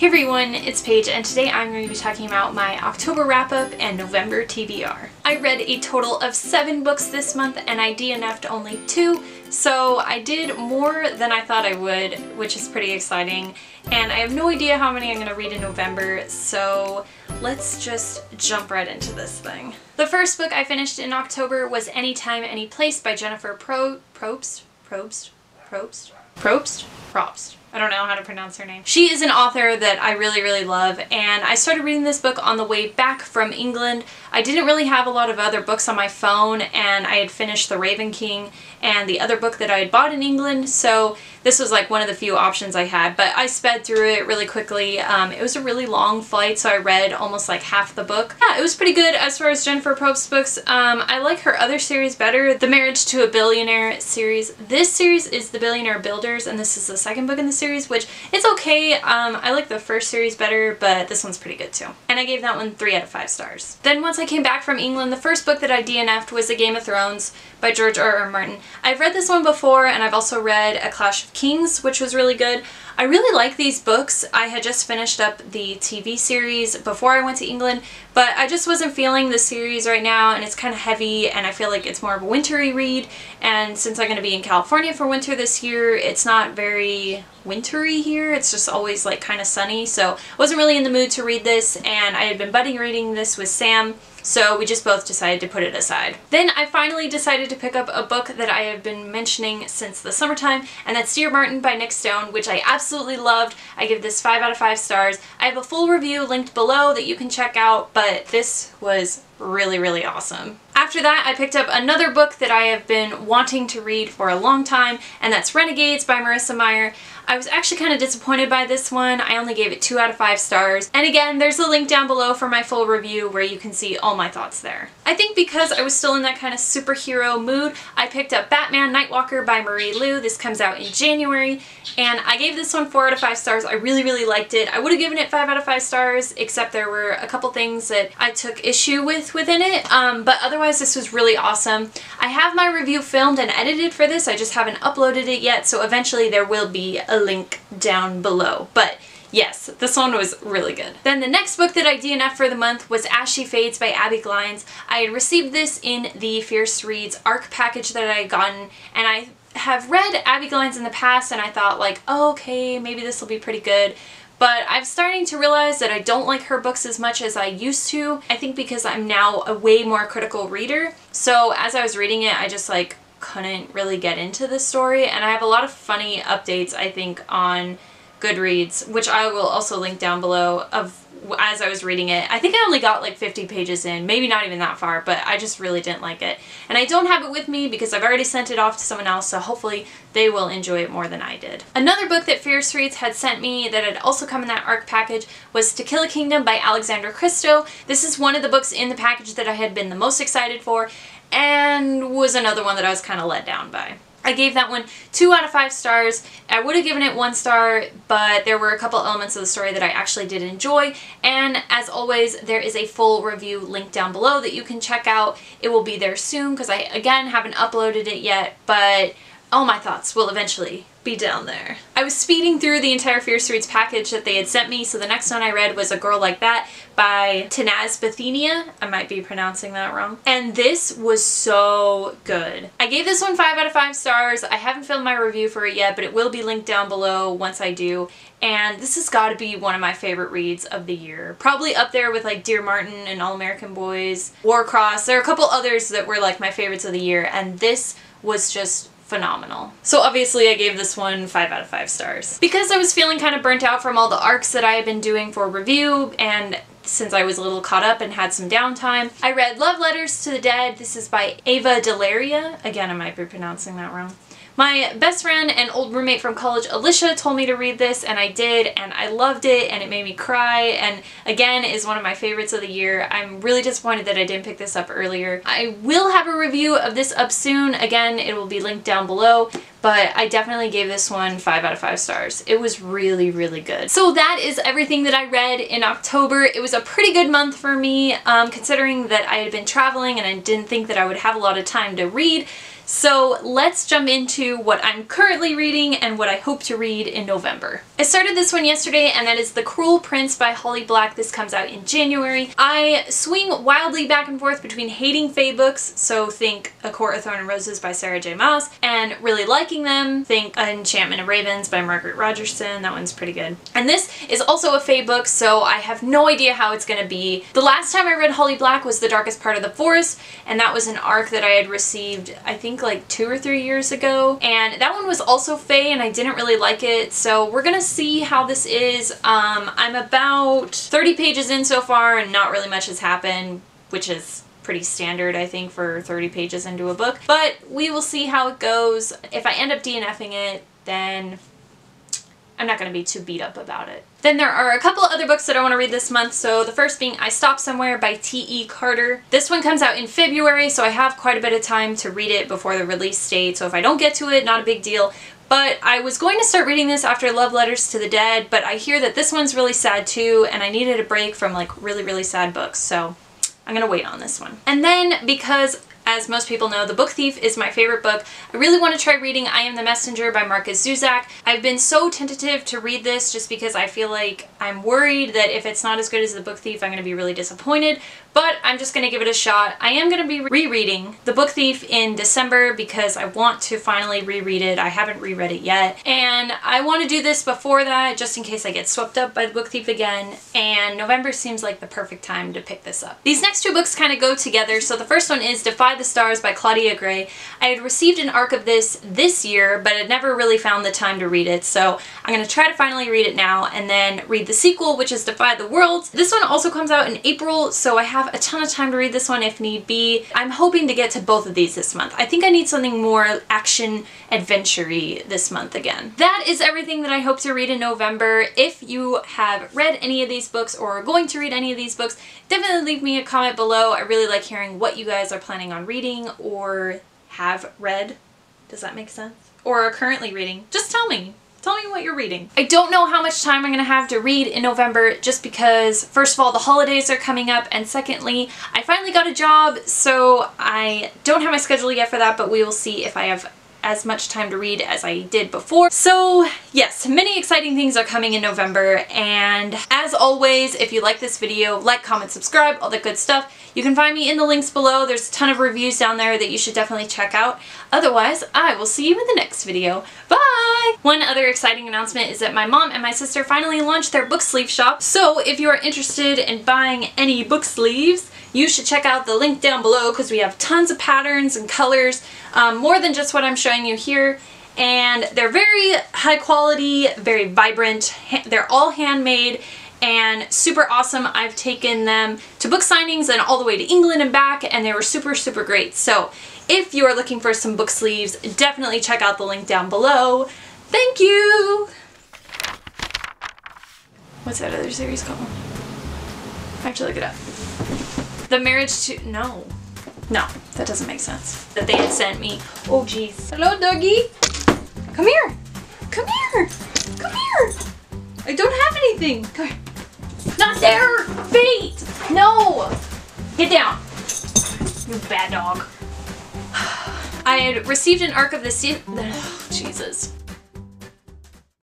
Hey everyone, it's Paige, and today I'm going to be talking about my October wrap-up and November TBR. I read a total of 7 books this month and I DNF'd only 2, so I did more than I thought I would, which is pretty exciting, and I have no idea how many I'm going to read in November, so let's just jump right into this thing. The first book I finished in October was Anytime, Anyplace by Jennifer Probst. I don't know how to pronounce her name. She is an author that I really love, and I started reading this book on the way back from England. I didn't really have a lot of other books on my phone, and I had finished The Raven King and the other book that I had bought in England, so this was like one of the few options I had, but I sped through it really quickly. It was a really long flight, so I read almost like half the book. Yeah, it was pretty good as far as Jennifer Probst books. I like her other series better, the Marriage to a Billionaire series. This series is The Billionaire Builders, and this is the second book in the series, which it's okay. I like the first series better, but this one's pretty good too. And I gave that one 3 out of 5 stars. Then once I came back from England, the first book that I DNF'd was The Game of Thrones by George R.R. Martin. I've read this one before, and I've also read A Clash of Kings, which was really good. I really like these books. I had just finished up the TV series before I went to England, but I just wasn't feeling the series right now, and it's kind of heavy, and I feel like it's more of a wintry read, and since I'm going to be in California for winter this year, it's not very wintry here. It's just always like kind of sunny, so I wasn't really in the mood to read this, and I had been buddy reading this with Sam, so we just both decided to put it aside. Then I finally decided to pick up a book that I have been mentioning since the summertime, and that's Dear Martin by Nick Stone, which I absolutely loved. I give this 5 out of 5 stars. I have a full review linked below that you can check out, but this was really awesome. After that, I picked up another book that I have been wanting to read for a long time, and that's Renegades by Marissa Meyer. I was actually kind of disappointed by this one. I only gave it 2 out of 5 stars. And again, there's a link down below for my full review where you can see all my thoughts there. I think because I was still in that kind of superhero mood, I picked up Batman Nightwalker by Marie Lu. This comes out in January, and I gave this one 4 out of 5 stars. I really liked it. I would have given it 5 out of 5 stars, except there were a couple things that I took issue with within it, but otherwise this was really awesome. I have my review filmed and edited for this, I just haven't uploaded it yet, so eventually there will be a link down below. But yes, this one was really good. Then the next book that I DNF'd for the month was As She Fades by Abby Glines. I had received this in the Fierce Reads ARC package that I had gotten, and I have read Abby Glines in the past, and I thought like, oh, okay, maybe this will be pretty good. But I'm starting to realize that I don't like her books as much as I used to. I think because I'm now a way more critical reader. So as I was reading it, I just like couldn't really get into the story. And I have a lot of funny updates, I think, on Goodreads, which I will also link down below, of as I was reading it. I think I only got like 50 pages in, maybe not even that far, but I just really didn't like it. And I don't have it with me because I've already sent it off to someone else, so hopefully they will enjoy it more than I did. Another book that Fierce Reads had sent me that had also come in that ARC package was To Kill a Kingdom by Alexandra Christo. This is one of the books in the package that I had been the most excited for, and was another one that I was kind of let down by. I gave that one 2 out of 5 stars. I would have given it 1 star, but there were a couple elements of the story that I actually did enjoy, and as always, there is a full review linked down below that you can check out. It will be there soon because I, again, haven't uploaded it yet, but all my thoughts will eventually be down there. I was speeding through the entire Fierce Reads package that they had sent me, so the next one I read was A Girl Like That by Tanaz Bethenia. I might be pronouncing that wrong. And this was so good. I gave this one 5 out of 5 stars. I haven't filmed my review for it yet, but it will be linked down below once I do. And this has got to be one of my favorite reads of the year. Probably up there with like Dear Martin and All American Boys, Warcross. There are a couple others that were like my favorites of the year, and this was just phenomenal. So obviously I gave this one 5 out of 5 stars. Because I was feeling kind of burnt out from all the arcs that I had been doing for review, and since I was a little caught up and had some downtime, I read Love Letters to the Dead. This is by Ava Delaria. Again, I might be pronouncing that wrong. My best friend and old roommate from college, Alicia, told me to read this, and I did, and I loved it, and it made me cry, and again, is one of my favorites of the year. I'm really disappointed that I didn't pick this up earlier. I will have a review of this up soon. Again, it will be linked down below, but I definitely gave this one 5 out of 5 stars. It was really good. So that is everything that I read in October. It was a pretty good month for me, considering that I had been traveling and I didn't think that I would have a lot of time to read. So let's jump into what I'm currently reading and what I hope to read in November. I started this one yesterday, and that is The Cruel Prince by Holly Black. This comes out in January. I swing wildly back and forth between hating fae books, so think A Court of Thorn and Roses by Sarah J. Maas, and really liking them. Think Enchantment of Ravens by Margaret Rogerson. That one's pretty good. And this is also a fae book, so I have no idea how it's gonna be. The last time I read Holly Black was The Darkest Part of the Forest, and that was an arc that I had received, I think, like 2 or 3 years ago. And that one was also fae, and I didn't really like it, so we're gonna see how this is. I'm about 30 pages in so far, and not really much has happened, which is pretty standard, I think, for 30 pages into a book. But we will see how it goes. If I end up DNFing it, then I'm not going to be too beat up about it. Then there are a couple other books that I want to read this month. So the first being I Stop Somewhere by T.E. Carter. This one comes out in February, so I have quite a bit of time to read it before the release date. So if I don't get to it, not a big deal. But I was going to start reading this after Love Letters to the Dead, but I hear that this one's really sad too, and I needed a break from like really sad books, so I'm gonna wait on this one. And then, because as most people know, The Book Thief is my favorite book, I really want to try reading I Am the Messenger by Marcus Zuzak. I've been so tentative to read this just because I feel like I'm worried that if it's not as good as The Book Thief, I'm going to be really disappointed, but I'm just going to give it a shot. I am going to be rereading The Book Thief in December because I want to finally reread it. I haven't reread it yet, and I want to do this before that just in case I get swept up by The Book Thief again, and November seems like the perfect time to pick this up. These next two books kind of go together. So the first one is Defy the Stars by Claudia Gray. I had received an arc of this year, but had never really found the time to read it, so I'm going to try to finally read it now and then read the sequel, which is Defy the Worlds. This one also comes out in April, so I have a ton of time to read this one if need be. I'm hoping to get to both of these this month. I think I need something more action adventure-y this month again. That is everything that I hope to read in November. If you have read any of these books or are going to read any of these books, definitely leave me a comment below. I really like hearing what you guys are planning on reading or have read. Does that make sense? Or are currently reading. Just tell me. Tell me what you're reading. I don't know how much time I'm going to have to read in November just because, first of all, the holidays are coming up, and secondly, I finally got a job, so I don't have my schedule yet for that, but we will see if I have as much time to read as I did before. So yes, many exciting things are coming in November, and as always, if you like this video, like, comment, subscribe, all that good stuff. You can find me in the links below. There's a ton of reviews down there that you should definitely check out. Otherwise, I will see you in the next video. Bye! One other exciting announcement is that my mom and my sister finally launched their book sleeve shop. So if you are interested in buying any book sleeves, you should check out the link down below because we have tons of patterns and colors, more than just what I'm showing you here. And they're very high quality, very vibrant. They're all handmade and super awesome. I've taken them to book signings and all the way to England and back, and they were super great. So if you are looking for some book sleeves, definitely check out the link down below. Thank you! What's that other series called? I have to look it up. The Marriage to... No, that doesn't make sense. That they had sent me. Oh geez. Hello, doggy. Come here. Come here. Come here. I don't have anything. Come here. Not there. Fate. No. Get down. You bad dog. I had received an arc of the Jesus.